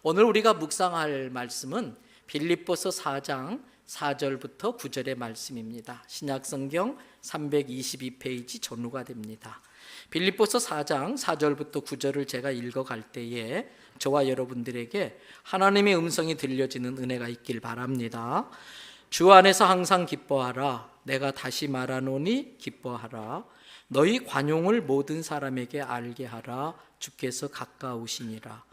오늘 우리가 묵상할 말씀은 빌립보서 4장 4절부터 9절의 말씀입니다. 신약성경 322페이지 전후가 됩니다. 빌립보서 4장 4절부터 9절을 제가 읽어갈 때에 저와 여러분들에게 하나님의 음성이 들려지는 은혜가 있길 바랍니다. 주 안에서 항상 기뻐하라. 내가 다시 말하노니 기뻐하라. 너희 관용을 모든 사람에게 알게 하라. 주께서 가까우시니라.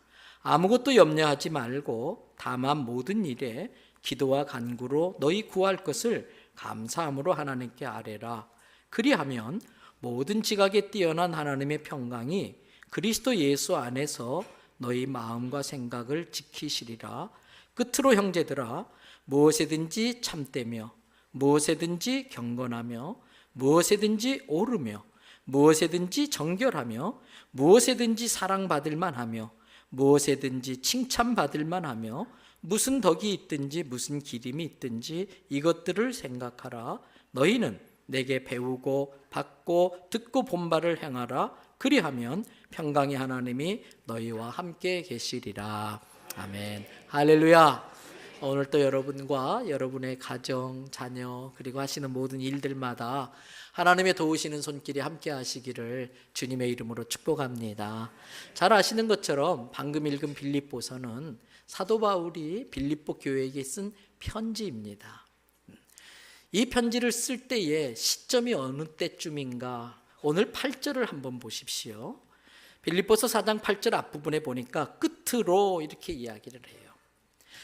아무것도 염려하지 말고 다만 모든 일에 기도와 간구로 너희 구할 것을 감사함으로 하나님께 아뢰라. 그리하면 모든 지각에 뛰어난 하나님의 평강이 그리스도 예수 안에서 너희 마음과 생각을 지키시리라. 끝으로 형제들아, 무엇에든지 참되며 무엇에든지 경건하며 무엇에든지 오르며 무엇에든지 정결하며 무엇에든지 사랑받을 만하며 무엇에든지 칭찬받을 만하며 무슨 덕이 있든지 무슨 기림이 있든지 이것들을 생각하라. 너희는 내게 배우고 받고 듣고 본 바를 행하라. 그리하면 평강의 하나님이 너희와 함께 계시리라. 아멘. 할렐루야. 오늘 또 여러분과 여러분의 가정, 자녀 그리고 하시는 모든 일들마다 하나님의 도우시는 손길이 함께 하시기를 주님의 이름으로 축복합니다. 잘 아시는 것처럼 방금 읽은 빌립보서는 사도 바울이 빌립보 교회에게 쓴 편지입니다. 이 편지를 쓸 때의 시점이 어느 때쯤인가? 오늘 8절을 한번 보십시오. 빌립보서 4장 8절 앞부분에 보니까 끝으로 이렇게 이야기를 해요.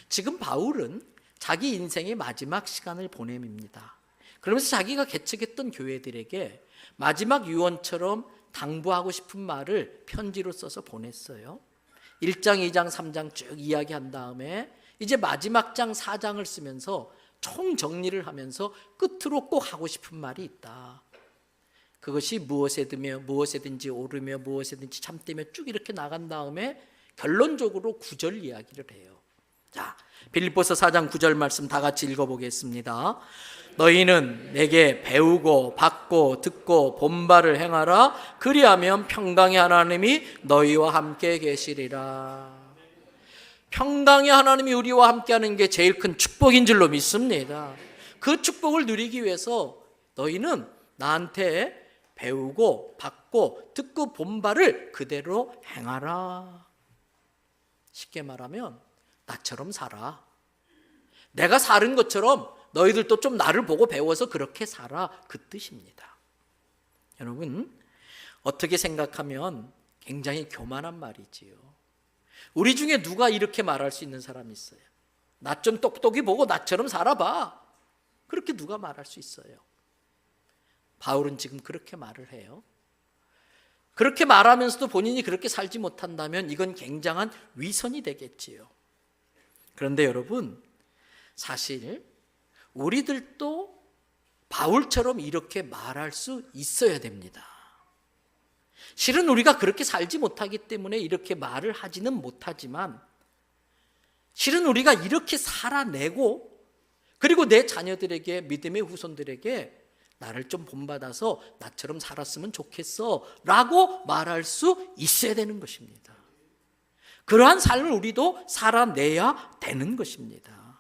지금 바울은 자기 인생의 마지막 시간을 보냅니다. 그러면서 자기가 개척했던 교회들에게 마지막 유언처럼 당부하고 싶은 말을 편지로 써서 보냈어요. 1장, 2장, 3장 쭉 이야기한 다음에 이제 마지막 장 4장을 쓰면서 총정리를 하면서 끝으로 꼭 하고 싶은 말이 있다. 그것이 무엇에든지 오르며 무엇에든지 참되며 쭉 이렇게 나간 다음에 결론적으로 9절 이야기를 해요. 자, 빌립보서 4장 9절 말씀 다 같이 읽어보겠습니다. 너희는 내게 배우고 받고 듣고 본 바를 행하라. 그리하면 평강의 하나님이 너희와 함께 계시리라. 평강의 하나님이 우리와 함께하는 게 제일 큰 축복인 줄로 믿습니다. 그 축복을 누리기 위해서 너희는 나한테 배우고 받고 듣고 본 바를 그대로 행하라. 쉽게 말하면 나처럼 살아. 내가 사는 것처럼 너희들도 좀 나를 보고 배워서 그렇게 살아. 그 뜻입니다. 여러분, 어떻게 생각하면 굉장히 교만한 말이지요. 우리 중에 누가 이렇게 말할 수 있는 사람이 있어요? 나 좀 똑똑히 보고 나처럼 살아봐. 그렇게 누가 말할 수 있어요? 바울은 지금 그렇게 말을 해요. 그렇게 말하면서도 본인이 그렇게 살지 못한다면 이건 굉장한 위선이 되겠지요. 그런데 여러분, 사실 우리들도 바울처럼 이렇게 말할 수 있어야 됩니다. 실은 우리가 그렇게 살지 못하기 때문에 이렇게 말을 하지는 못하지만 실은 우리가 이렇게 살아내고 그리고 내 자녀들에게 믿음의 후손들에게 나를 좀 본받아서 나처럼 살았으면 좋겠어 라고 말할 수 있어야 되는 것입니다. 그러한 삶을 우리도 살아내야 되는 것입니다.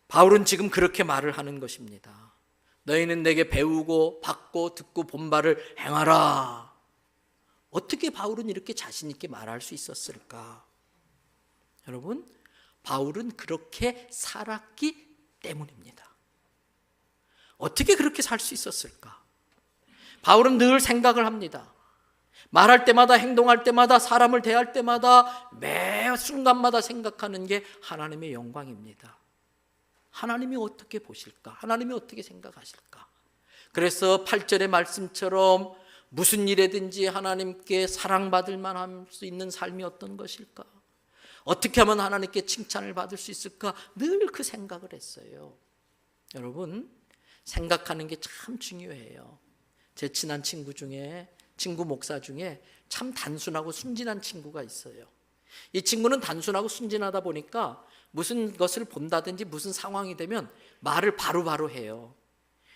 바울은 지금 그렇게 말을 하는 것입니다. 너희는 내게 배우고 받고 듣고 본 바를 행하라. 어떻게 바울은 이렇게 자신 있게 말할 수 있었을까? 여러분, 바울은 그렇게 살았기 때문입니다. 어떻게 그렇게 살 수 있었을까? 바울은 늘 생각을 합니다. 말할 때마다 행동할 때마다 사람을 대할 때마다 매 순간마다 생각하는 게 하나님의 영광입니다. 하나님이 어떻게 보실까? 하나님이 어떻게 생각하실까? 그래서 8절의 말씀처럼 무슨 일에든지 하나님께 사랑받을 만할 수 있는 삶이 어떤 것일까? 어떻게 하면 하나님께 칭찬을 받을 수 있을까? 늘 그 생각을 했어요. 여러분, 생각하는 게 참 중요해요. 제 친한 친구 목사 중에 참 단순하고 순진한 친구가 있어요. 이 친구는 단순하고 순진하다 보니까 무슨 것을 본다든지 무슨 상황이 되면 말을 바로바로 해요.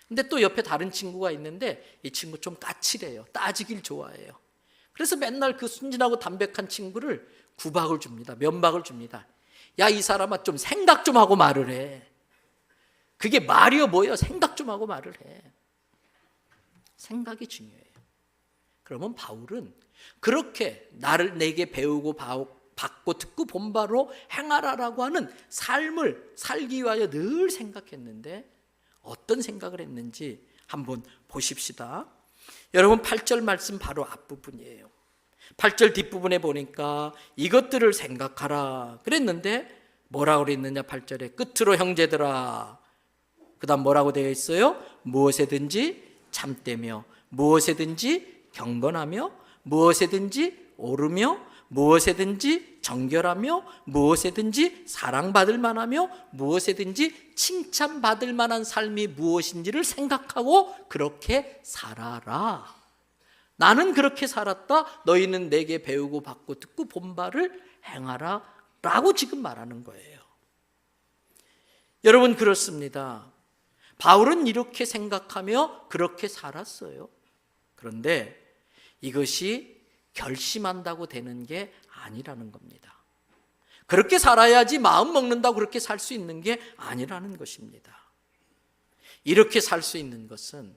근데 또 옆에 다른 친구가 있는데 이 친구 좀 까칠해요. 따지길 좋아해요. 그래서 맨날 그 순진하고 담백한 친구를 구박을 줍니다. 면박을 줍니다. 야, 이 사람아, 좀 생각 좀 하고 말을 해. 그게 말이여 뭐여? 생각 좀 하고 말을 해. 생각이 중요해요. 그러면 바울은 그렇게 나를 내게 배우고 받고 듣고 본 바로 행하라라고 하는 삶을 살기 위하여 늘 생각했는데 어떤 생각을 했는지 한번 보십시다. 여러분 8절 말씀 바로 앞부분이에요. 8절 뒷부분에 보니까 이것들을 생각하라 그랬는데 뭐라고 그랬느냐. 8절에 끝으로 형제들아, 그 다음 뭐라고 되어 있어요? 무엇에든지 참되며 무엇에든지 경건하며 무엇에든지 오르며 무엇에든지 정결하며 무엇에든지 사랑받을 만하며 무엇에든지 칭찬받을 만한 삶이 무엇인지를 생각하고 그렇게 살아라. 나는 그렇게 살았다. 너희는 내게 배우고 받고 듣고 본 바를 행하라 라고 지금 말하는 거예요. 여러분 그렇습니다. 바울은 이렇게 생각하며 그렇게 살았어요. 그런데 이것이 결심한다고 되는 게 아니라는 겁니다. 그렇게 살아야지 마음 먹는다고 그렇게 살 수 있는 게 아니라는 것입니다. 이렇게 살 수 있는 것은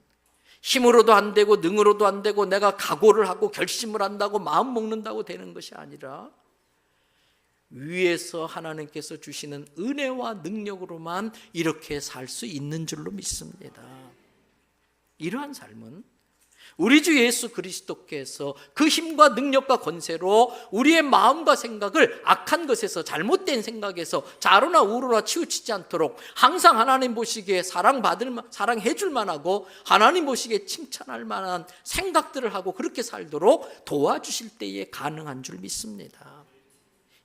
힘으로도 안 되고 능으로도 안 되고 내가 각오를 하고 결심을 한다고 마음 먹는다고 되는 것이 아니라 위에서 하나님께서 주시는 은혜와 능력으로만 이렇게 살 수 있는 줄로 믿습니다. 이러한 삶은 우리 주 예수 그리스도께서 그 힘과 능력과 권세로 우리의 마음과 생각을 악한 것에서, 잘못된 생각에서 좌로나 우로나 치우치지 않도록 항상 하나님 보시기에 사랑해 줄 만하고 하나님 보시기에 칭찬할 만한 생각들을 하고 그렇게 살도록 도와주실 때에 가능한 줄 믿습니다.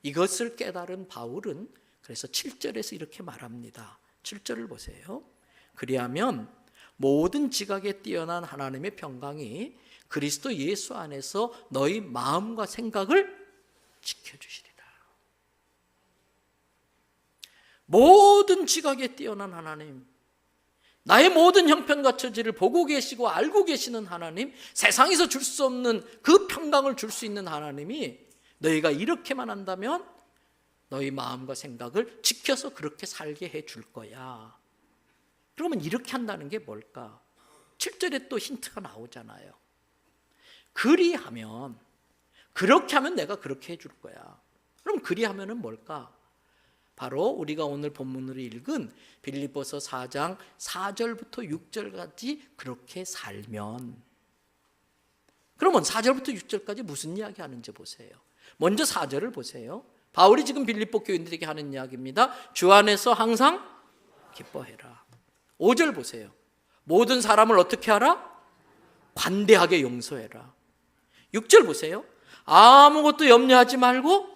이것을 깨달은 바울은 그래서 7절에서 이렇게 말합니다. 7절을 보세요. 그리하면 모든 지각에 뛰어난 하나님의 평강이 그리스도 예수 안에서 너희 마음과 생각을 지켜주시리라. 모든 지각에 뛰어난 하나님, 나의 모든 형편과 처지를 보고 계시고 알고 계시는 하나님, 세상에서 줄 수 없는 그 평강을 줄 수 있는 하나님이 너희가 이렇게만 한다면 너희 마음과 생각을 지켜서 그렇게 살게 해줄 거야. 그러면 이렇게 한다는 게 뭘까? 7절에 또 힌트가 나오잖아요. 그리하면, 그렇게 하면 내가 그렇게 해줄 거야. 그럼 그리하면은 뭘까? 바로 우리가 오늘 본문으로 읽은 빌립보서 4장 4절부터 6절까지 그렇게 살면, 그러면 4절부터 6절까지 무슨 이야기 하는지 보세요. 먼저 4절을 보세요. 바울이 지금 빌립보 교인들에게 하는 이야기입니다. 주 안에서 항상 기뻐해라. 5절 보세요. 모든 사람을 어떻게 하라? 관대하게 용서해라. 6절 보세요. 아무것도 염려하지 말고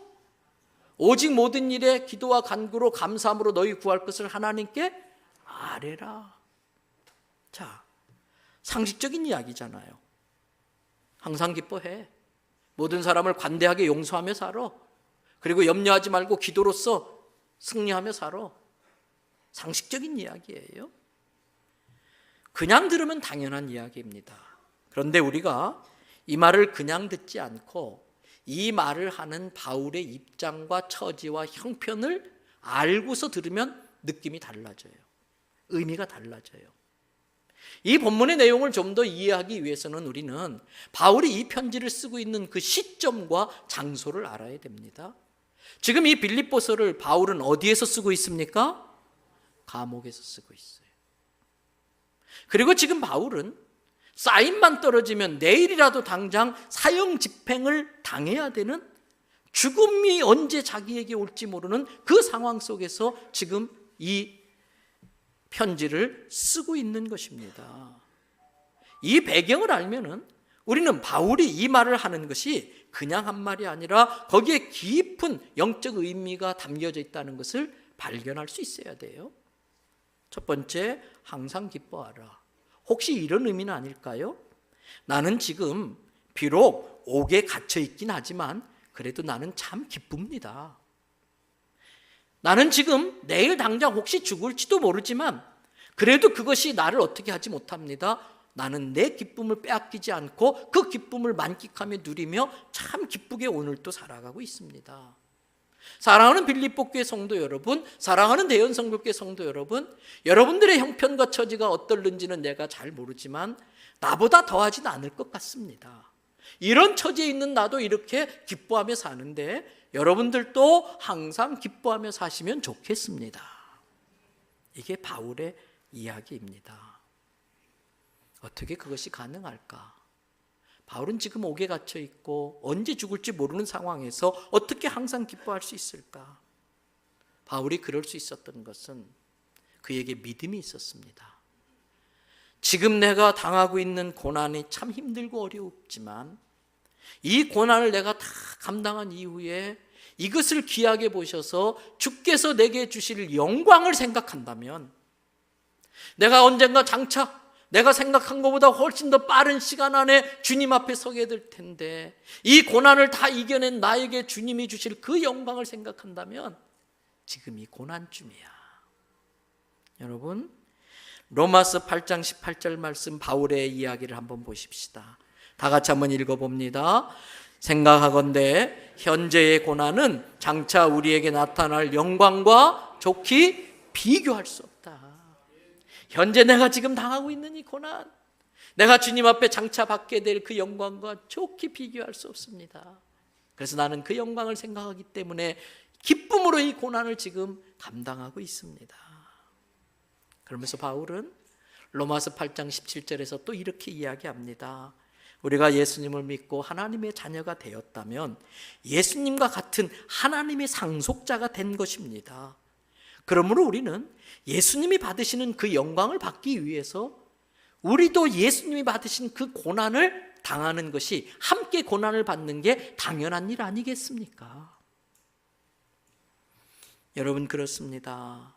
오직 모든 일에 기도와 간구로 감사함으로 너희 구할 것을 하나님께 아뢰라. 자, 상식적인 이야기잖아요. 항상 기뻐해. 모든 사람을 관대하게 용서하며 살아. 그리고 염려하지 말고 기도로서 승리하며 살아. 상식적인 이야기예요. 그냥 들으면 당연한 이야기입니다. 그런데 우리가 이 말을 그냥 듣지 않고 이 말을 하는 바울의 입장과 처지와 형편을 알고서 들으면 느낌이 달라져요. 의미가 달라져요. 이 본문의 내용을 좀 더 이해하기 위해서는 우리는 바울이 이 편지를 쓰고 있는 그 시점과 장소를 알아야 됩니다. 지금 이 빌립보서를 바울은 어디에서 쓰고 있습니까? 감옥에서 쓰고 있어요. 그리고 지금 바울은 사인만 떨어지면 내일이라도 당장 사형 집행을 당해야 되는, 죽음이 언제 자기에게 올지 모르는 그 상황 속에서 지금 이 편지를 쓰고 있는 것입니다. 이 배경을 알면은 우리는 바울이 이 말을 하는 것이 그냥 한 말이 아니라 거기에 깊은 영적 의미가 담겨져 있다는 것을 발견할 수 있어야 돼요. 첫 번째, 항상 기뻐하라. 혹시 이런 의미는 아닐까요? 나는 지금 비록 옥에 갇혀 있긴 하지만 그래도 나는 참 기쁩니다. 나는 지금 내일 당장 혹시 죽을지도 모르지만 그래도 그것이 나를 어떻게 하지 못합니다. 나는 내 기쁨을 빼앗기지 않고 그 기쁨을 만끽하며 누리며 참 기쁘게 오늘도 살아가고 있습니다. 사랑하는 빌립보 교회 성도 여러분, 사랑하는 대연성교회 성도 여러분, 여러분들의 형편과 처지가 어떨는지는 내가 잘 모르지만 나보다 더하진 않을 것 같습니다. 이런 처지에 있는 나도 이렇게 기뻐하며 사는데 여러분들도 항상 기뻐하며 사시면 좋겠습니다. 이게 바울의 이야기입니다. 어떻게 그것이 가능할까? 바울은 지금 옥에 갇혀 있고 언제 죽을지 모르는 상황에서 어떻게 항상 기뻐할 수 있을까? 바울이 그럴 수 있었던 것은 그에게 믿음이 있었습니다. 지금 내가 당하고 있는 고난이 참 힘들고 어렵지만 이 고난을 내가 다 감당한 이후에 이것을 귀하게 보셔서 주께서 내게 주실 영광을 생각한다면 내가 언젠가 장차 내가 생각한 것보다 훨씬 더 빠른 시간 안에 주님 앞에 서게 될 텐데 이 고난을 다 이겨낸 나에게 주님이 주실 그 영광을 생각한다면 지금 이 고난쯤이야. 여러분, 로마서 8장 18절 말씀 바울의 이야기를 한번 보십시다. 다 같이 한번 읽어봅니다. 생각하건대 현재의 고난은 장차 우리에게 나타날 영광과 좋게 비교할 수 없다. 현재 내가 지금 당하고 있는 이 고난, 내가 주님 앞에 장차 받게 될 그 영광과 좋게 비교할 수 없습니다. 그래서 나는 그 영광을 생각하기 때문에 기쁨으로 이 고난을 지금 감당하고 있습니다. 그러면서 바울은 로마서 8장 17절에서 또 이렇게 이야기합니다. 우리가 예수님을 믿고 하나님의 자녀가 되었다면 예수님과 같은 하나님의 상속자가 된 것입니다. 그러므로 우리는 예수님이 받으시는 그 영광을 받기 위해서 우리도 예수님이 받으신 그 고난을 당하는 것이, 함께 고난을 받는 게 당연한 일 아니겠습니까? 여러분, 그렇습니다.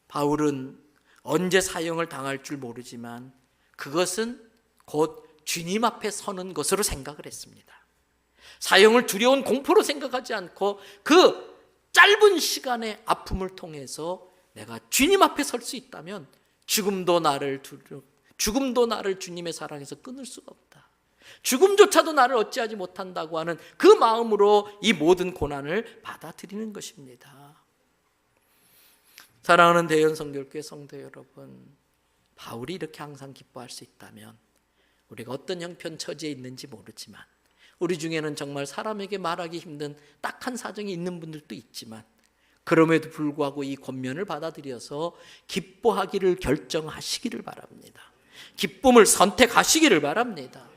바울은 언제 사형을 당할 줄 모르지만 그것은 곧 주님 앞에 서는 것으로 생각을 했습니다. 사형을 두려운 공포로 생각하지 않고 그 짧은 시간의 아픔을 통해서 내가 주님 앞에 설 수 있다면 죽음도 나를 주님의 사랑에서 끊을 수가 없다. 죽음조차도 나를 어찌하지 못한다고 하는 그 마음으로 이 모든 고난을 받아들이는 것입니다. 사랑하는 대연성결교회 성도 여러분, 바울이 이렇게 항상 기뻐할 수 있다면 우리가 어떤 형편 처지에 있는지 모르지만 우리 중에는 정말 사람에게 말하기 힘든 딱한 사정이 있는 분들도 있지만 그럼에도 불구하고 이 권면을 받아들여서 기뻐하기를 결정하시기를 바랍니다. 기쁨을 선택하시기를 바랍니다.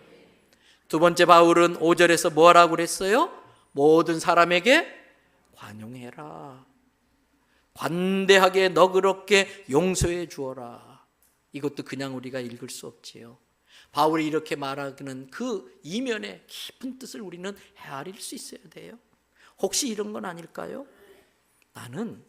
두 번째, 바울은 5절에서 뭐라고 그랬어요? 모든 사람에게 관용해라. 관대하게 너그럽게 용서해 주어라. 이것도 그냥 우리가 읽을 수 없지요. 바울이 이렇게 말하는 그 이면의 깊은 뜻을 우리는 헤아릴 수 있어야 돼요. 혹시 이런 건 아닐까요? 나는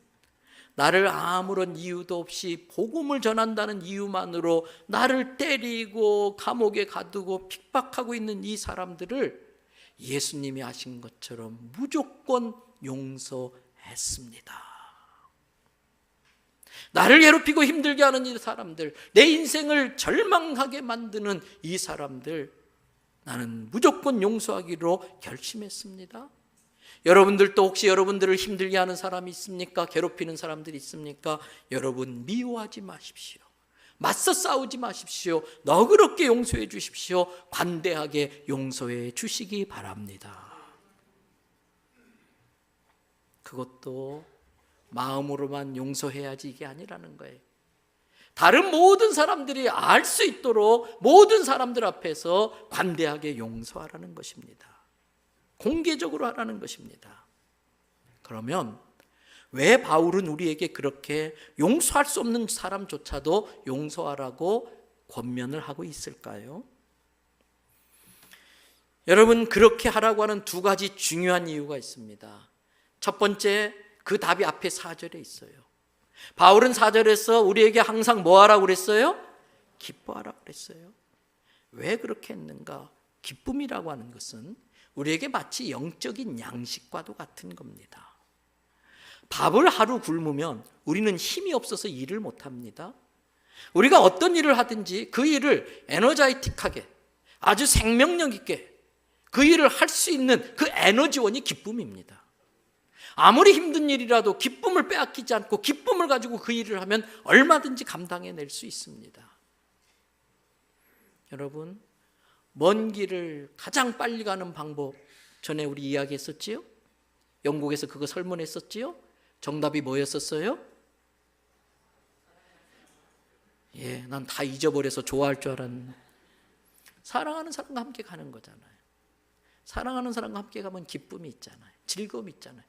나를 아무런 이유도 없이 복음을 전한다는 이유만으로 나를 때리고 감옥에 가두고 핍박하고 있는 이 사람들을 예수님이 하신 것처럼 무조건 용서했습니다. 나를 괴롭히고 힘들게 하는 이 사람들, 내 인생을 절망하게 만드는 이 사람들, 나는 무조건 용서하기로 결심했습니다. 여러분들도 혹시 여러분들을 힘들게 하는 사람이 있습니까? 괴롭히는 사람들이 있습니까? 여러분, 미워하지 마십시오. 맞서 싸우지 마십시오. 너그럽게 용서해 주십시오. 관대하게 용서해 주시기 바랍니다. 그것도 마음으로만 용서해야지 이게 아니라는 거예요. 다른 모든 사람들이 알 수 있도록 모든 사람들 앞에서 관대하게 용서하라는 것입니다. 공개적으로 하라는 것입니다. 그러면 왜 바울은 우리에게 그렇게 용서할 수 없는 사람조차도 용서하라고 권면을 하고 있을까요? 여러분, 그렇게 하라고 하는 두 가지 중요한 이유가 있습니다. 첫 번째, 그 답이 앞에 4절에 있어요. 바울은 4절에서 우리에게 항상 뭐 하라고 그랬어요? 기뻐하라고 그랬어요. 왜 그렇게 했는가? 기쁨이라고 하는 것은 우리에게 마치 영적인 양식과도 같은 겁니다. 밥을 하루 굶으면 우리는 힘이 없어서 일을 못합니다. 우리가 어떤 일을 하든지 그 일을 에너자이틱하게, 아주 생명력 있게 그 일을 할 수 있는 그 에너지원이 기쁨입니다. 아무리 힘든 일이라도 기쁨을 빼앗기지 않고 기쁨을 가지고 그 일을 하면 얼마든지 감당해낼 수 있습니다. 여러분, 먼 길을 가장 빨리 가는 방법 전에 우리 이야기했었지요? 영국에서 그거 설문했었지요? 정답이 뭐였었어요? 난 다 잊어버려서 좋아할 줄 알았는데, 사랑하는 사람과 함께 가는 거잖아요. 사랑하는 사람과 함께 가면 기쁨이 있잖아요. 즐거움이 있잖아요.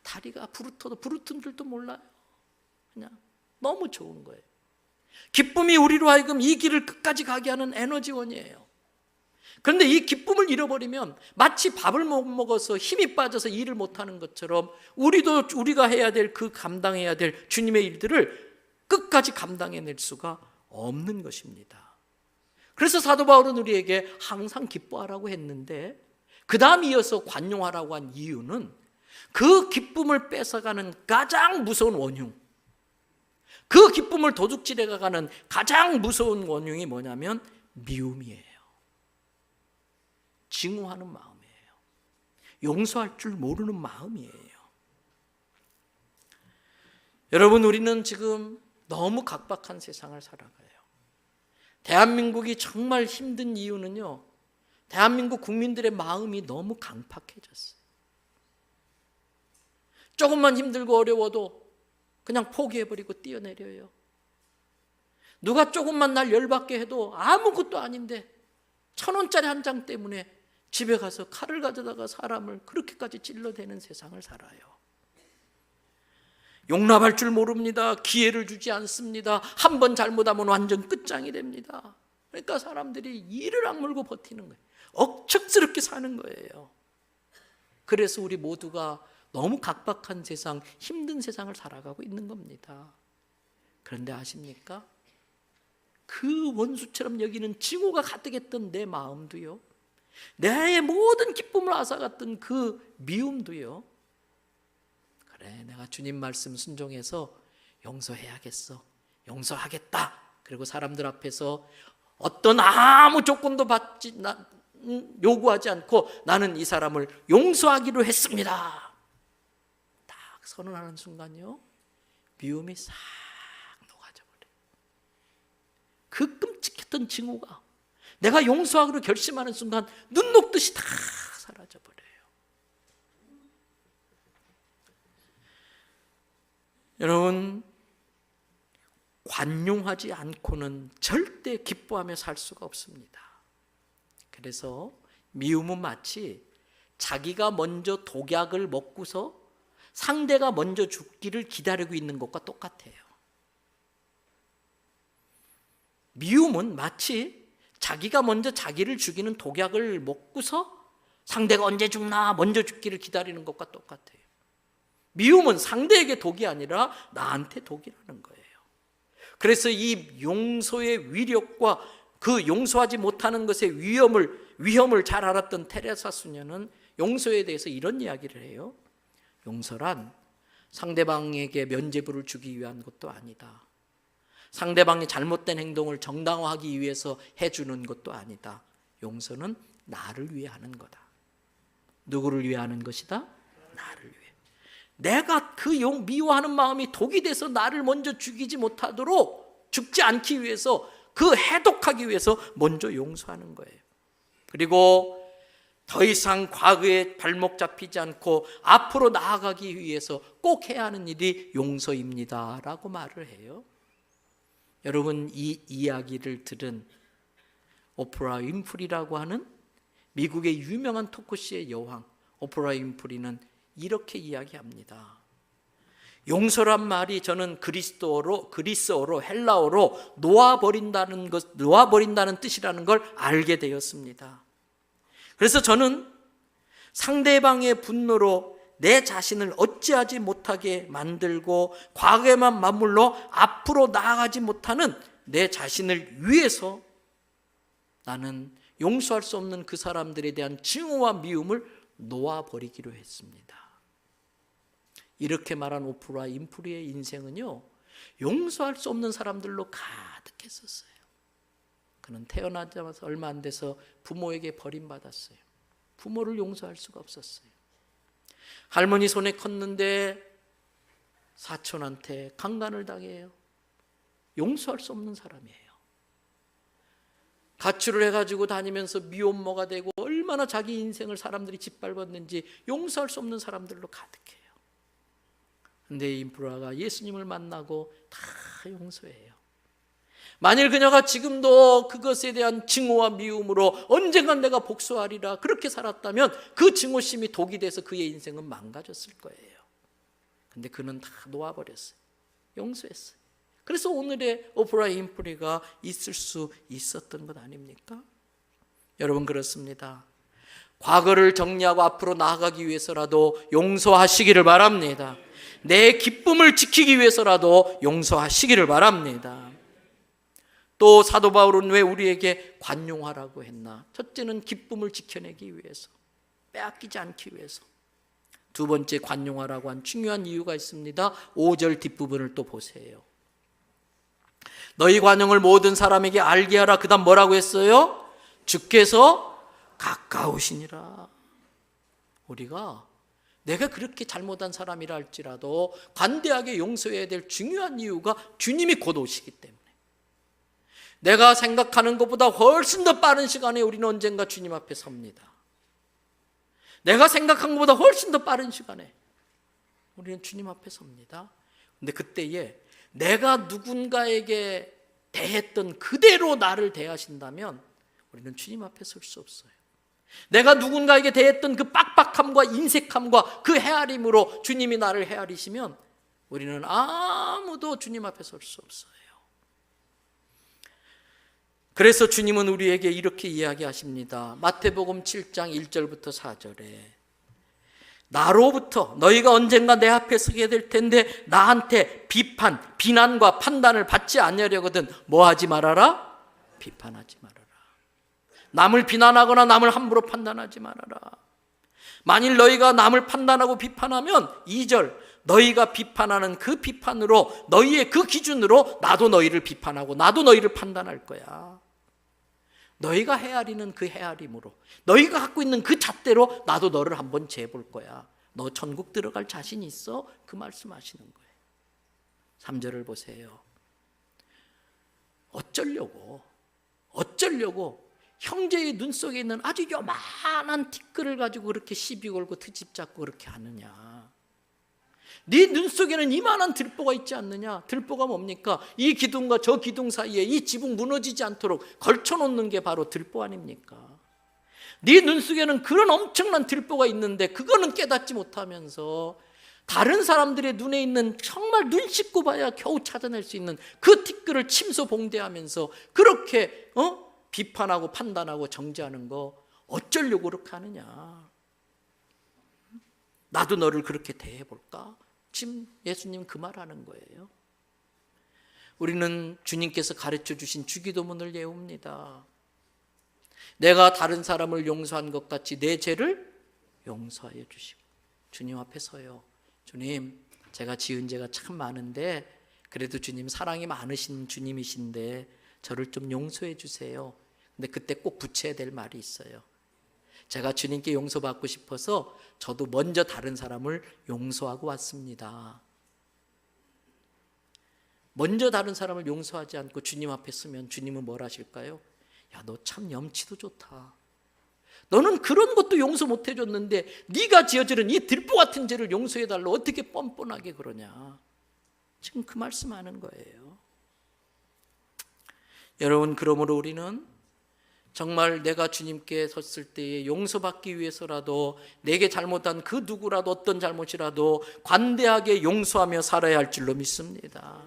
다리가 부르튼 줄도 몰라요. 그냥 너무 좋은 거예요. 기쁨이 우리로 하여금 이 길을 끝까지 가게 하는 에너지원이에요. 그런데 이 기쁨을 잃어버리면 마치 밥을 못 먹어서 힘이 빠져서 일을 못하는 것처럼 우리도 우리가 해야 될 그 감당해야 될 주님의 일들을 끝까지 감당해낼 수가 없는 것입니다. 그래서 사도 바울은 우리에게 항상 기뻐하라고 했는데 그 다음 이어서 관용하라고 한 이유는 그 기쁨을 뺏어가는 가장 무서운 원흉, 그 기쁨을 도둑질해가는 가장 무서운 원흉이 뭐냐면 미움이에요. 증오하는 마음이에요. 용서할 줄 모르는 마음이에요. 여러분, 우리는 지금 너무 각박한 세상을 살아가요. 대한민국이 정말 힘든 이유는요, 대한민국 국민들의 마음이 너무 강팍해졌어요. 조금만 힘들고 어려워도 그냥 포기해버리고 뛰어내려요. 누가 조금만 날 열받게 해도 아무것도 아닌데 1,000원짜리 한 장 때문에 집에 가서 칼을 가져다가 사람을 그렇게까지 찔러대는 세상을 살아요. 용납할 줄 모릅니다. 기회를 주지 않습니다. 한 번 잘못하면 완전 끝장이 됩니다. 그러니까 사람들이 이를 악물고 버티는 거예요. 억척스럽게 사는 거예요. 그래서 우리 모두가 너무 각박한 세상, 힘든 세상을 살아가고 있는 겁니다. 그런데 아십니까? 그 원수처럼 여기는 증오가 가득했던 내 마음도요, 내 모든 기쁨을 앗아갔던 그 미움도요, 그래, 내가 주님 말씀 순종해서 용서해야겠어, 용서하겠다. 그리고 사람들 앞에서 어떤 아무 조건도 요구하지 않고 나는 이 사람을 용서하기로 했습니다. 딱 선언하는 순간요, 미움이 싹 녹아져버려요. 그 끔찍했던 증오가 내가 용서하기로 결심하는 순간 눈 녹듯이 다 사라져버려요. 여러분, 관용하지 않고는 절대 기뻐하며 살 수가 없습니다. 그래서 미움은 마치 자기가 먼저 독약을 먹고서 상대가 먼저 죽기를 기다리고 있는 것과 똑같아요. 미움은 마치 자기가 먼저 자기를 죽이는 독약을 먹고서 상대가 언제 죽나 먼저 죽기를 기다리는 것과 똑같아요. 미움은 상대에게 독이 아니라 나한테 독이라는 거예요. 그래서 이 용서의 위력과 그 용서하지 못하는 것의 위험을 잘 알았던 테레사 수녀는 용서에 대해서 이런 이야기를 해요. 용서란 상대방에게 면죄부를 주기 위한 것도 아니다. 상대방의 잘못된 행동을 정당화하기 위해서 해주는 것도 아니다. 용서는 나를 위해 하는 거다. 누구를 위해 하는 것이다? 나를 위해. 내가 그 미워하는 마음이 독이 돼서 나를 먼저 죽이지 못하도록, 죽지 않기 위해서, 그 해독하기 위해서 먼저 용서하는 거예요. 그리고 더 이상 과거에 발목 잡히지 않고 앞으로 나아가기 위해서 꼭 해야 하는 일이 용서입니다 라고 말을 해요. 여러분, 이 이야기를 들은 오프라 윈프리라고 하는 미국의 유명한 토크쇼의 여왕 오프라 윈프리는 이렇게 이야기합니다. 용서란 말이 저는 그리스어로 헬라어로 놓아버린다는 뜻이라는 걸 알게 되었습니다. 그래서 저는 상대방의 분노로 내 자신을 어찌하지 못하게 만들고 과거에만 맞물러 앞으로 나아가지 못하는 내 자신을 위해서 나는 용서할 수 없는 그 사람들에 대한 증오와 미움을 놓아버리기로 했습니다. 이렇게 말한 오프라 윈프리의 인생은요, 용서할 수 없는 사람들로 가득했었어요. 그는 태어나자마자 얼마 안 돼서 부모에게 버림받았어요. 부모를 용서할 수가 없었어요. 할머니 손에 컸는데 사촌한테 강간을 당해요. 용서할 수 없는 사람이에요. 가출을 해가지고 다니면서 미혼모가 되고 얼마나 자기 인생을 사람들이 짓밟았는지 용서할 수 없는 사람들로 가득해요. 근데 이 브라가 예수님을 만나고 다 용서해요. 만일 그녀가 지금도 그것에 대한 증오와 미움으로 언젠간 내가 복수하리라 그렇게 살았다면 그 증오심이 독이 돼서 그의 인생은 망가졌을 거예요. 근데 그는 다 놓아버렸어요. 용서했어요. 그래서 오늘의 오프라 윈프리가 있을 수 있었던 것 아닙니까? 여러분, 그렇습니다. 과거를 정리하고 앞으로 나아가기 위해서라도 용서하시기를 바랍니다. 내 기쁨을 지키기 위해서라도 용서하시기를 바랍니다. 또 사도 바울은 왜 우리에게 관용하라고 했나? 첫째는 기쁨을 지켜내기 위해서, 빼앗기지 않기 위해서. 두 번째, 관용하라고 한 중요한 이유가 있습니다. 5절 뒷부분을 또 보세요. 너희 관용을 모든 사람에게 알게 하라. 그 다음 뭐라고 했어요? 주께서 가까우시니라. 우리가 내가 그렇게 잘못한 사람이라 할지라도 관대하게 용서해야 될 중요한 이유가 주님이 곧 오시기 때문에, 내가 생각하는 것보다 훨씬 더 빠른 시간에 우리는 언젠가 주님 앞에 섭니다. 내가 생각한 것보다 훨씬 더 빠른 시간에 우리는 주님 앞에 섭니다. 근데 그때에 내가 누군가에게 대했던 그대로 나를 대하신다면 우리는 주님 앞에 설 수 없어요. 내가 누군가에게 대했던 그 빡빡함과 인색함과 그 헤아림으로 주님이 나를 헤아리시면 우리는 아무도 주님 앞에 설 수 없어요. 그래서 주님은 우리에게 이렇게 이야기하십니다. 마태복음 7장 1절부터 4절에 나로부터 너희가 언젠가 내 앞에 서게 될 텐데 나한테 비난과 판단을 받지 않으려거든 뭐하지 말아라? 비판하지 말아라. 남을 비난하거나 남을 함부로 판단하지 말아라. 만일 너희가 남을 판단하고 비판하면 2절 너희가 비판하는 그 비판으로, 너희의 그 기준으로 나도 너희를 비판하고 나도 너희를 판단할 거야. 너희가 헤아리는 그 헤아림으로, 너희가 갖고 있는 그 잣대로 나도 너를 한번 재볼 거야. 너 천국 들어갈 자신 있어? 그 말씀하시는 거예요. 3절을 보세요. 어쩌려고 형제의 눈 속에 있는 아주 요만한 티끌을 가지고 그렇게 시비 걸고 트집 잡고 그렇게 하느냐? 네 눈 속에는 이만한 들보가 있지 않느냐? 들보가 뭡니까? 이 기둥과 저 기둥 사이에 이 지붕 무너지지 않도록 걸쳐놓는 게 바로 들보 아닙니까? 네 눈 속에는 그런 엄청난 들보가 있는데 그거는 깨닫지 못하면서 다른 사람들의 눈에 있는 정말 눈 씻고 봐야 겨우 찾아낼 수 있는 그 티끌을 침소봉대하면서 그렇게 비판하고 판단하고 정죄하는 거 어쩌려고 그렇게 하느냐? 나도 너를 그렇게 대해볼까? 지금 예수님 그 말하는 거예요. 우리는 주님께서 가르쳐 주신 주기도문을 외웁니다. 내가 다른 사람을 용서한 것 같이 내 죄를 용서하여 주시고, 주님 앞에 서요. 주님, 제가 지은 죄가 참 많은데 그래도 주님 사랑이 많으신 주님이신데 저를 좀 용서해 주세요. 근데 그때 꼭 붙여야 될 말이 있어요. 제가 주님께 용서받고 싶어서 저도 먼저 다른 사람을 용서하고 왔습니다. 먼저 다른 사람을 용서하지 않고 주님 앞에 서면 주님은 뭘 하실까요? 야, 너 참 염치도 좋다. 너는 그런 것도 용서 못 해줬는데 네가 지어지는 이 들보 같은 죄를 용서해달라고 어떻게 뻔뻔하게 그러냐? 지금 그 말씀하는 거예요. 여러분, 그러므로 우리는 정말 내가 주님께 섰을 때에 용서받기 위해서라도 내게 잘못한 그 누구라도 어떤 잘못이라도 관대하게 용서하며 살아야 할 줄로 믿습니다.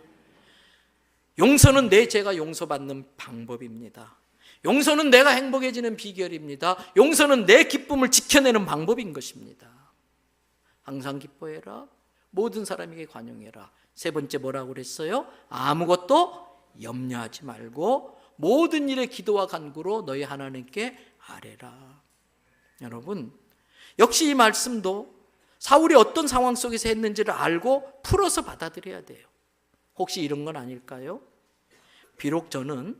용서는 내 죄가 용서받는 방법입니다. 용서는 내가 행복해지는 비결입니다. 용서는 내 기쁨을 지켜내는 방법인 것입니다. 항상 기뻐해라. 모든 사람에게 관용해라. 세 번째 뭐라고 그랬어요? 아무것도 염려하지 말고 모든 일에 기도와 간구로 너희 하나님께 아뢰라. 여러분, 역시 이 말씀도 사울이 어떤 상황 속에서 했는지를 알고 풀어서 받아들여야 돼요. 혹시 이런 건 아닐까요? 비록 저는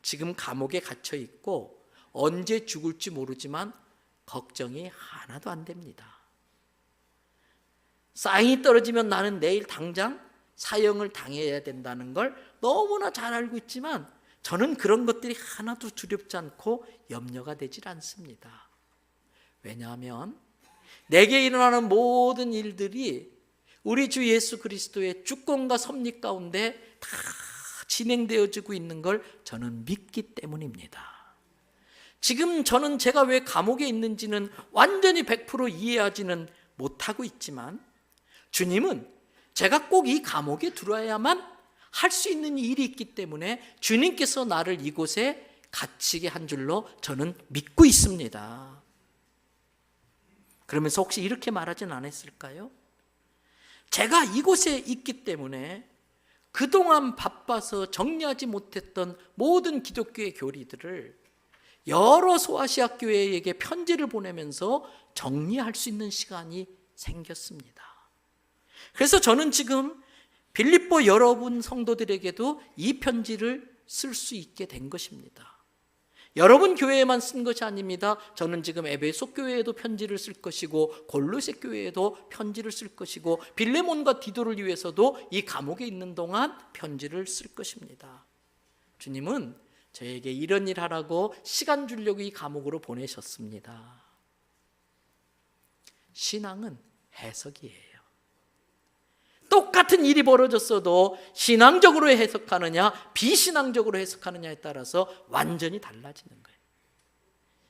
지금 감옥에 갇혀 있고 언제 죽을지 모르지만 걱정이 하나도 안 됩니다. 사인이 떨어지면 나는 내일 당장 사형을 당해야 된다는 걸 너무나 잘 알고 있지만 저는 그런 것들이 하나도 두렵지 않고 염려가 되질 않습니다. 왜냐하면 내게 일어나는 모든 일들이 우리 주 예수 그리스도의 주권과 섭리 가운데 다 진행되어지고 있는 걸 저는 믿기 때문입니다. 지금 저는 제가 왜 감옥에 있는지는 완전히 100% 이해하지는 못하고 있지만 주님은 제가 꼭 이 감옥에 들어와야만 할 수 있는 일이 있기 때문에 주님께서 나를 이곳에 갇히게 한 줄로 저는 믿고 있습니다. 그러면서 혹시 이렇게 말하진 않았을까요? 제가 이곳에 있기 때문에 그동안 바빠서 정리하지 못했던 모든 기독교의 교리들을 여러 소아시아 교회에게 편지를 보내면서 정리할 수 있는 시간이 생겼습니다. 그래서 저는 지금 빌립보 여러분 성도들에게도 이 편지를 쓸 수 있게 된 것입니다. 여러분 교회에만 쓴 것이 아닙니다. 저는 지금 에베소 교회에도 편지를 쓸 것이고 골로새 교회에도 편지를 쓸 것이고 빌레몬과 디도를 위해서도 이 감옥에 있는 동안 편지를 쓸 것입니다. 주님은 저에게 이런 일 하라고 시간 주려고 이 감옥으로 보내셨습니다. 신앙은 해석이에요. 똑같은 일이 벌어졌어도 신앙적으로 해석하느냐 비신앙적으로 해석하느냐에 따라서 완전히 달라지는 거예요.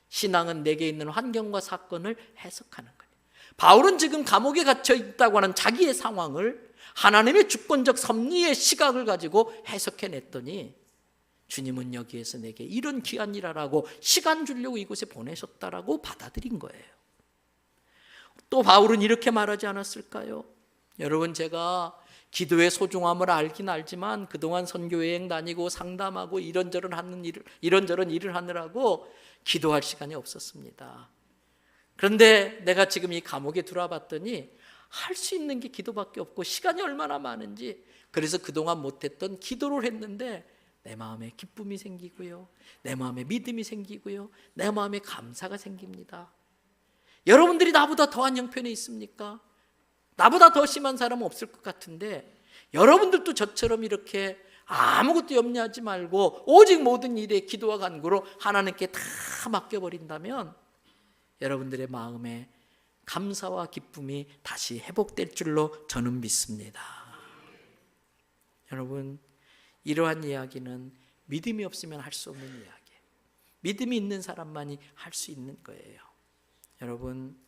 신앙은 내게 있는 환경과 사건을 해석하는 거예요. 바울은 지금 감옥에 갇혀 있다고 하는 자기의 상황을 하나님의 주권적 섭리의 시각을 가지고 해석해냈더니 주님은 여기에서 내게 이런 귀한 일 하라고 시간 주려고 이곳에 보내셨다라고 받아들인 거예요. 또 바울은 이렇게 말하지 않았을까요? 여러분, 제가 기도의 소중함을 알긴 알지만 그동안 선교여행 다니고 상담하고 이런저런 일을 하느라고 기도할 시간이 없었습니다. 그런데 내가 지금 이 감옥에 들어와 봤더니 할 수 있는 게 기도밖에 없고 시간이 얼마나 많은지, 그래서 그동안 못했던 기도를 했는데 내 마음에 기쁨이 생기고요, 내 마음에 믿음이 생기고요, 내 마음에 감사가 생깁니다. 여러분들이 나보다 더한 형편에 있습니까? 나보다 더 심한 사람은 없을 것 같은데 여러분들도 저처럼 이렇게 아무것도 염려하지 말고 오직 모든 일에 기도와 간구로 하나님께 다 맡겨버린다면 여러분들의 마음에 감사와 기쁨이 다시 회복될 줄로 저는 믿습니다. 여러분, 이러한 이야기는 믿음이 없으면 할 수 없는 이야기예요. 믿음이 있는 사람만이 할 수 있는 거예요. 여러분,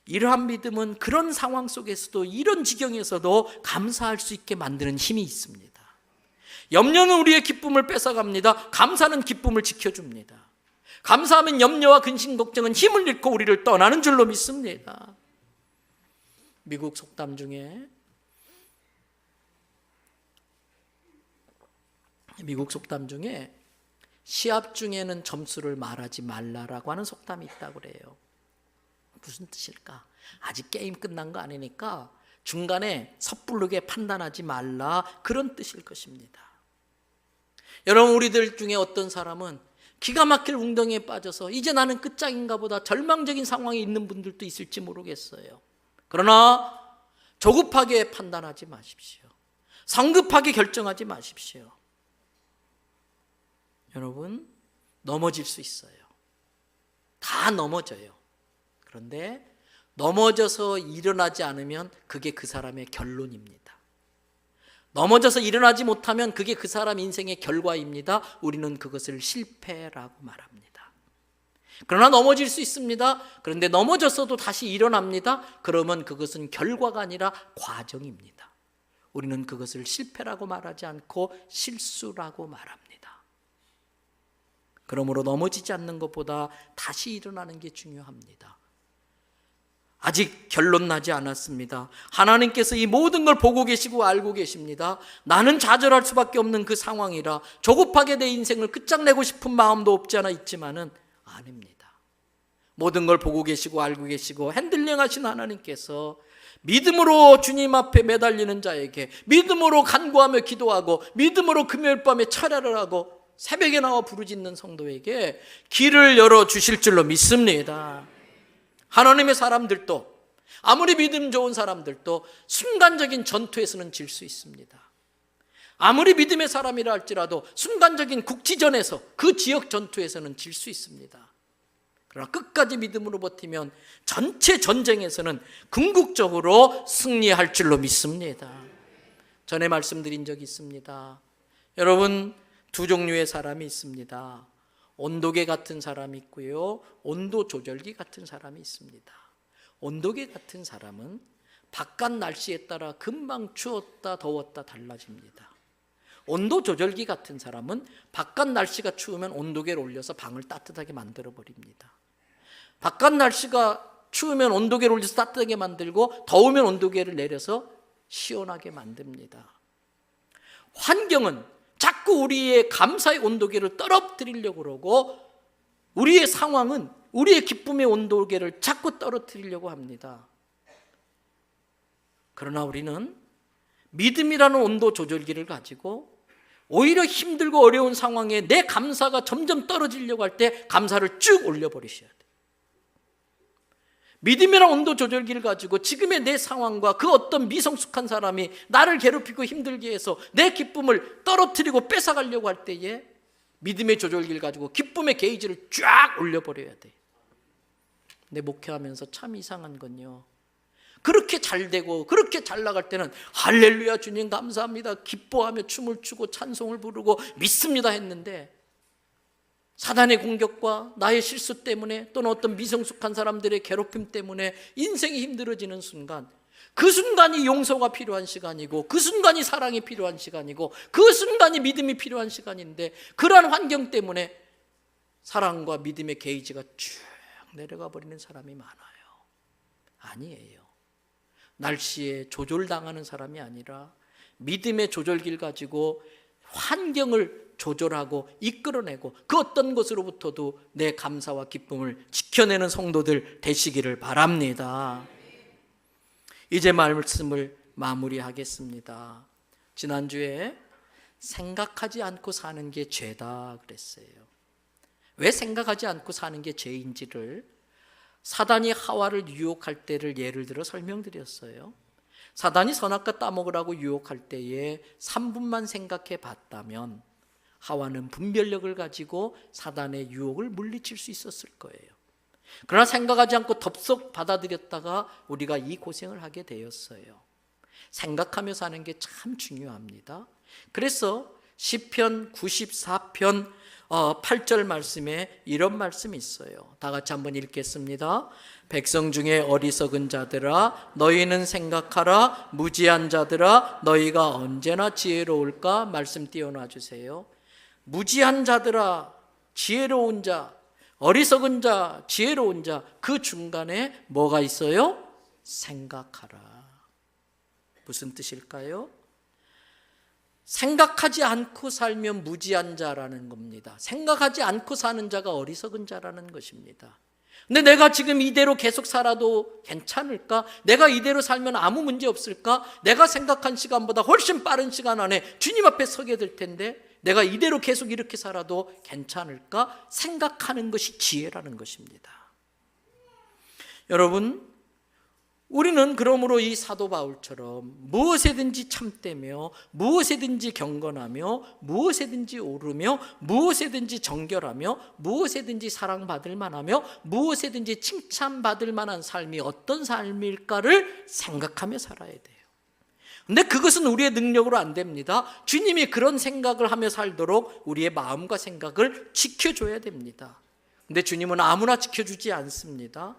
이러한 믿음은 그런 상황 속에서도, 이런 지경에서도 감사할 수 있게 만드는 힘이 있습니다. 염려는 우리의 기쁨을 뺏어갑니다. 감사는 기쁨을 지켜줍니다. 감사하면 염려와 근심, 걱정은 힘을 잃고 우리를 떠나는 줄로 믿습니다. 미국 속담 중에 시합 중에는 점수를 말하지 말라라고 하는 속담이 있다고 그래요. 무슨 뜻일까? 아직 게임 끝난 거 아니니까 중간에 섣부르게 판단하지 말라, 그런 뜻일 것입니다. 여러분, 우리들 중에 어떤 사람은 기가 막힐 웅덩이에 빠져서 이제 나는 끝장인가 보다 절망적인 상황에 있는 분들도 있을지 모르겠어요. 그러나 조급하게 판단하지 마십시오. 성급하게 결정하지 마십시오. 여러분, 넘어질 수 있어요. 다 넘어져요. 그런데 넘어져서 일어나지 않으면 그게 그 사람의 결론입니다. 넘어져서 일어나지 못하면 그게 그 사람 인생의 결과입니다. 우리는 그것을 실패라고 말합니다. 그러나 넘어질 수 있습니다. 그런데 넘어졌어도 다시 일어납니다. 그러면 그것은 결과가 아니라 과정입니다. 우리는 그것을 실패라고 말하지 않고 실수라고 말합니다. 그러므로 넘어지지 않는 것보다 다시 일어나는 게 중요합니다. 아직 결론 나지 않았습니다. 하나님께서 이 모든 걸 보고 계시고 알고 계십니다. 나는 좌절할 수밖에 없는 그 상황이라 조급하게 내 인생을 끝장내고 싶은 마음도 없지 않아 있지만은 아닙니다. 모든 걸 보고 계시고 알고 계시고 핸들링 하신 하나님께서 믿음으로 주님 앞에 매달리는 자에게, 믿음으로 간구하며 기도하고 믿음으로 금요일 밤에 철야를 하고 새벽에 나와 부르짖는 성도에게 길을 열어주실 줄로 믿습니다. 하나님의 사람들도, 아무리 믿음 좋은 사람들도 순간적인 전투에서는 질 수 있습니다. 아무리 믿음의 사람이라 할지라도 순간적인 국지전에서, 그 지역 전투에서는 질 수 있습니다. 그러나 끝까지 믿음으로 버티면 전체 전쟁에서는 궁극적으로 승리할 줄로 믿습니다. 전에 말씀드린 적이 있습니다. 여러분, 두 종류의 사람이 있습니다. 온도계 같은 사람이 있고요, 온도 조절기 같은 사람이 있습니다. 온도계 같은 사람은 바깥 날씨에 따라 금방 추웠다 더웠다 달라집니다. 온도 조절기 같은 사람은 바깥 날씨가 추우면 온도계를 올려서 방을 따뜻하게 만들어 버립니다. 바깥 날씨가 추우면 온도계를 올려서 따뜻하게 만들고, 더우면 온도계를 내려서 시원하게 만듭니다. 환경은 자꾸 우리의 감사의 온도계를 떨어뜨리려고 그러고, 우리의 상황은 우리의 기쁨의 온도계를 자꾸 떨어뜨리려고 합니다. 그러나 우리는 믿음이라는 온도 조절기를 가지고 오히려 힘들고 어려운 상황에 내 감사가 점점 떨어지려고 할 때 감사를 쭉 올려버리셔야 돼요. 믿음이라는 온도 조절기를 가지고 지금의 내 상황과 그 어떤 미성숙한 사람이 나를 괴롭히고 힘들게 해서 내 기쁨을 떨어뜨리고 뺏어가려고 할 때에 믿음의 조절기를 가지고 기쁨의 게이지를 쫙 올려버려야 돼요. 근데 목회하면서 참 이상한 건요, 그렇게 잘 되고 그렇게 잘 나갈 때는 할렐루야 주님 감사합니다, 기뻐하며 춤을 추고 찬송을 부르고 믿습니다 했는데, 사단의 공격과 나의 실수 때문에 또는 어떤 미성숙한 사람들의 괴롭힘 때문에 인생이 힘들어지는 순간, 그 순간이 용서가 필요한 시간이고, 그 순간이 사랑이 필요한 시간이고, 그 순간이 믿음이 필요한 시간인데, 그러한 환경 때문에 사랑과 믿음의 게이지가 쭉 내려가 버리는 사람이 많아요. 아니에요. 날씨에 조절당하는 사람이 아니라 믿음의 조절기를 가지고 환경을 조절하고 이끌어내고 그 어떤 것으로부터도 내 감사와 기쁨을 지켜내는 성도들 되시기를 바랍니다. 이제 말씀을 마무리하겠습니다. 지난주에 생각하지 않고 사는 게 죄다 그랬어요. 왜 생각하지 않고 사는 게 죄인지를 사단이 하와를 유혹할 때를 예를 들어 설명드렸어요. 사단이 선악과 따먹으라고 유혹할 때에 3분만 생각해 봤다면 하와는 분별력을 가지고 사단의 유혹을 물리칠 수 있었을 거예요. 그러나 생각하지 않고 덥석 받아들였다가 우리가 이 고생을 하게 되었어요. 생각하며 사는 게 참 중요합니다. 그래서 시편 94편 8절 말씀에 이런 말씀이 있어요. 다 같이 한번 읽겠습니다. 백성 중에 어리석은 자들아 너희는 생각하라, 무지한 자들아 너희가 언제나 지혜로울까. 말씀 띄워놔 주세요. 무지한 자들아, 지혜로운 자, 어리석은 자, 지혜로운 자, 그 중간에 뭐가 있어요? 생각하라. 무슨 뜻일까요? 생각하지 않고 살면 무지한 자라는 겁니다. 생각하지 않고 사는 자가 어리석은 자라는 것입니다. 근데 내가 지금 이대로 계속 살아도 괜찮을까? 내가 이대로 살면 아무 문제 없을까? 내가 생각한 시간보다 훨씬 빠른 시간 안에 주님 앞에 서게 될 텐데 내가 이대로 계속 이렇게 살아도 괜찮을까? 생각하는 것이 지혜라는 것입니다. 여러분, 우리는 그러므로 이 사도 바울처럼 무엇에든지 참되며 무엇에든지 경건하며 무엇에든지 오르며 무엇에든지 정결하며 무엇에든지 사랑받을 만하며 무엇에든지 칭찬받을 만한 삶이 어떤 삶일까를 생각하며 살아야 돼요. 근데 그것은 우리의 능력으로 안 됩니다. 주님이 그런 생각을 하며 살도록 우리의 마음과 생각을 지켜줘야 됩니다. 근데 주님은 아무나 지켜주지 않습니다.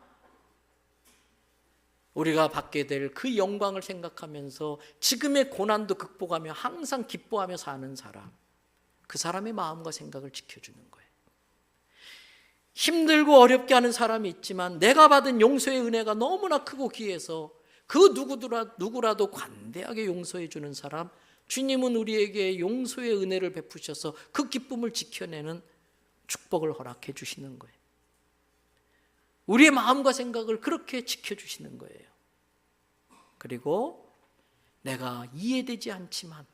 우리가 받게 될 그 영광을 생각하면서 지금의 고난도 극복하며 항상 기뻐하며 사는 사람, 그 사람의 마음과 생각을 지켜주는 거예요. 힘들고 어렵게 하는 사람이 있지만 내가 받은 용서의 은혜가 너무나 크고 귀해서 그 누구라도 관대하게 용서해 주는 사람, 주님은 우리에게 용서의 은혜를 베푸셔서 그 기쁨을 지켜내는 축복을 허락해 주시는 거예요. 우리의 마음과 생각을 그렇게 지켜주시는 거예요. 그리고 내가 이해되지 않지만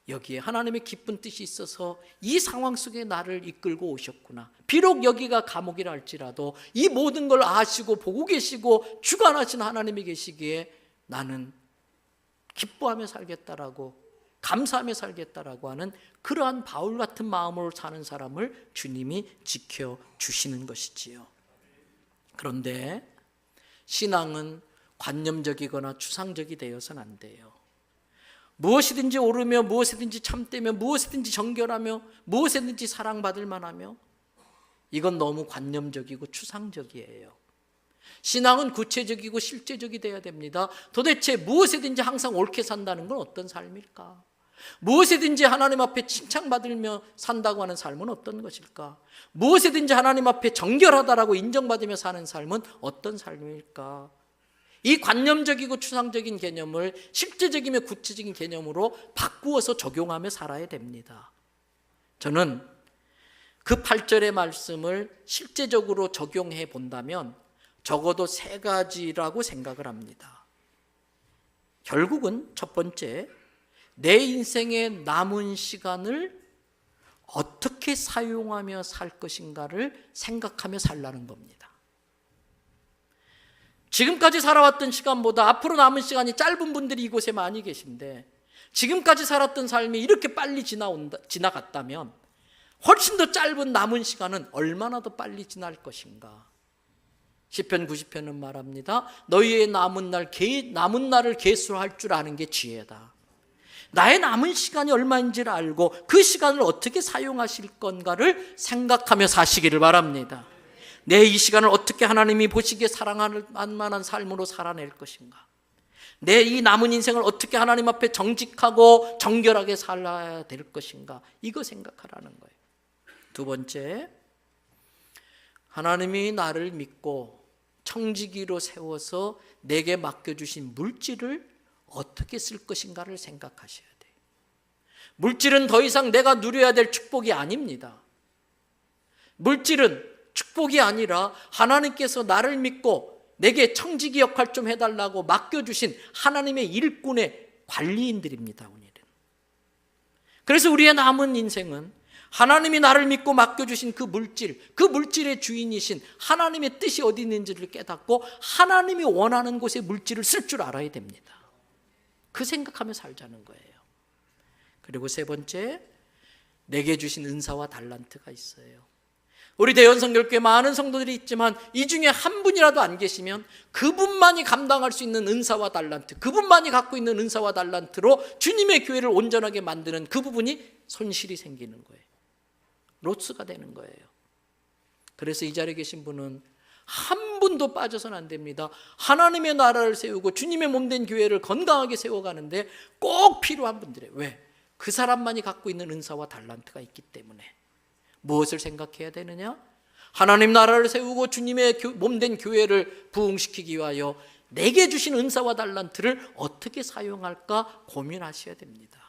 여기에 하나님의 기쁜 뜻이 있어서 이 상황 속에 나를 이끌고 오셨구나. 비록 여기가 감옥이라 할지라도 이 모든 걸 아시고 보고 계시고 주관하신 하나님이 계시기에 나는 기뻐하며 살겠다라고, 감사하며 살겠다라고 하는 그러한 바울 같은 마음으로 사는 사람을 주님이 지켜주시는 것이지요. 그런데 신앙은 관념적이거나 추상적이 되어서는 안 돼요. 무엇이든지 옳으며 무엇이든지 참되며 무엇이든지 정결하며 무엇이든지 사랑받을 만하며, 이건 너무 관념적이고 추상적이에요. 신앙은 구체적이고 실제적이 돼야 됩니다. 도대체 무엇이든지 항상 옳게 산다는 건 어떤 삶일까? 무엇이든지 하나님 앞에 칭찬받으며 산다고 하는 삶은 어떤 것일까? 무엇이든지 하나님 앞에 정결하다라고 인정받으며 사는 삶은 어떤 삶일까? 이 관념적이고 추상적인 개념을 실제적이며 구체적인 개념으로 바꾸어서 적용하며 살아야 됩니다. 저는 그 8절의 말씀을 실제적으로 적용해 본다면 적어도 3가지라고 생각을 합니다. 결국은 첫 번째, 내 인생의 남은 시간을 어떻게 사용하며 살 것인가를 생각하며 살라는 겁니다. 지금까지 살아왔던 시간보다 앞으로 남은 시간이 짧은 분들이 이곳에 많이 계신데, 지금까지 살았던 삶이 이렇게 빨리 지나갔다면 훨씬 더 짧은 남은 시간은 얼마나 더 빨리 지날 것인가. 시편 90편은 말합니다. 너희의 남은 날을 계수할 줄 아는 게 지혜다. 나의 남은 시간이 얼마인지를 알고 그 시간을 어떻게 사용하실 건가를 생각하며 사시기를 바랍니다. 내 이 시간을 어떻게 하나님이 보시기에 사랑할 만한 삶으로 살아낼 것인가? 내 이 남은 인생을 어떻게 하나님 앞에 정직하고 정결하게 살아야 될 것인가? 이거 생각하라는 거예요. 두 번째, 하나님이 나를 믿고 청지기로 세워서 내게 맡겨주신 물질을 어떻게 쓸 것인가를 생각하셔야 돼요. 물질은 더 이상 내가 누려야 될 축복이 아닙니다. 물질은 축복이 아니라 하나님께서 나를 믿고 내게 청지기 역할 좀 해달라고 맡겨주신 하나님의 일꾼의 관리인들입니다. 오늘은. 그래서 우리의 남은 인생은 하나님이 나를 믿고 맡겨주신 그 물질의 주인이신 하나님의 뜻이 어디 있는지를 깨닫고 하나님이 원하는 곳에 물질을 쓸 줄 알아야 됩니다. 그 생각하며 살자는 거예요. 그리고 세 번째, 내게 주신 은사와 달란트가 있어요. 우리 대연성결교회 많은 성도들이 있지만 이 중에 한 분이라도 안 계시면 그분만이 감당할 수 있는 은사와 달란트, 그분만이 갖고 있는 은사와 달란트로 주님의 교회를 온전하게 만드는 그 부분이 손실이 생기는 거예요. 로스가 되는 거예요. 그래서 이 자리에 계신 분은 한 분도 빠져서는 안 됩니다. 하나님의 나라를 세우고 주님의 몸된 교회를 건강하게 세워가는데 꼭 필요한 분들이에요. 왜? 그 사람만이 갖고 있는 은사와 달란트가 있기 때문에. 무엇을 생각해야 되느냐? 하나님 나라를 세우고 주님의 몸된 교회를 부흥시키기 위하여 내게 주신 은사와 달란트를 어떻게 사용할까 고민하셔야 됩니다.